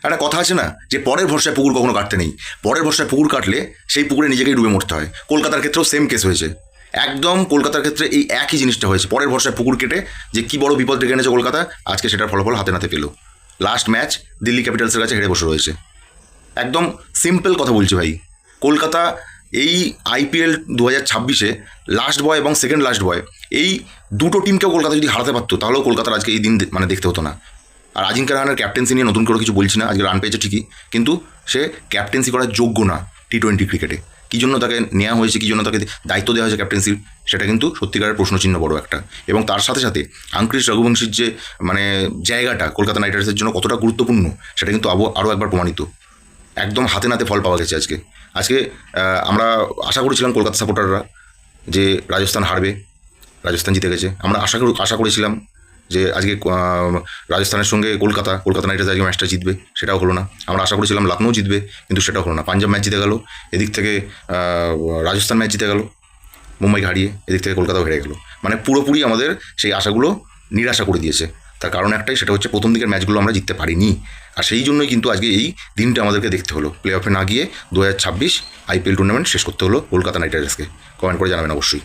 একটা কথা আছে না যে পরের ভরসায় পুকুর কখনো কাটতে নেই, পরের ভরসায় পুকুর কাটলে সেই পুকুরে নিজেকেই ডুবে মরতে হয়। কলকাতার ক্ষেত্রেও সেম কেস হয়েছে, একদম কলকাতার ক্ষেত্রে এই একই জিনিসটা হয়েছে। পরের ভরসায় পুকুর কেটে যে কী বড় বিপদ ডেকে এনেছে কলকাতা, আজকে সেটার ফলাফল হাতে নাতে পেল। লাস্ট ম্যাচ দিল্লি ক্যাপিটালসের কাছে হেরে বসে রয়েছে। একদম সিম্পল কথা বলছি ভাই, কলকাতা এই আইপিএল 2026-এ লাস্ট বয় এবং সেকেন্ড লাস্ট বয় এই দুটো টিমকেও কলকাতা যদি হারাতে পারতো তাহলেও কলকাতার আজকে এই দিন মানে দেখতে হতো না। আর আজিঙ্কা রাহানের ক্যাপ্টেন্সি নিয়ে নতুন করে কিছু বলছি না, আজকে রান পেয়েছে ঠিকই, কিন্তু সে ক্যাপ্টেন্সি করার যোগ্য না টি-20 ক্রিকেটে। কী জন্য তাকে নেওয়া হয়েছে, কী জন্য তাকে দায়িত্ব দেওয়া হয়েছে ক্যাপ্টেন্সির, সেটা কিন্তু সত্যিকারের প্রশ্নচিহ্ন বড় একটা। এবং তার সাথে সাথে আঙ্ক্রিশ রঘুবংশীর যে মানে জায়গাটা কলকাতা নাইট রাইডার্সের জন্য কতটা গুরুত্বপূর্ণ সেটা কিন্তু আরও একবার প্রমাণিত। একদম হাতে নাতে ফল পাওয়া গেছে আজকে। আমরা আশা করেছিলাম কলকাতা সাপোর্টাররা যে রাজস্থান হারবে, রাজস্থান জিতে গেছে। আমরা আশা করেছিলাম যে আজকে রাজস্থানের সঙ্গে কলকাতা নাইট রাইডার্স আজকে ম্যাচটা জিতবে, সেটাও হলো না। আমরা আশা করেছিলাম লখনৌ জিতবে, কিন্তু সেটাও হলো না। পাঞ্জাব ম্যাচ জিতে গেল, এদিক থেকে রাজস্থান ম্যাচ জিতে গেল মুম্বাইকে হারিয়ে, এদিক থেকে কলকাতাও হেরে গেল। মানে পুরোপুরি আমাদের সেই আশাগুলো নিরাশা করে দিয়েছে। তার কারণ একটাই, সেটা হচ্ছে প্রথম দিকের ম্যাচগুলো আমরা জিততে পারিনি। আর সেই জন্যই কিন্তু আজকে এই দিনটা আমাদেরকে দেখতে হলো, প্লে অফে না গিয়ে 2026 আইপিএল টুর্নামেন্ট শেষ করতে হলো কলকাতা নাইট রাইডার্সকে। কমেন্ট করে জানাবেন অবশ্যই।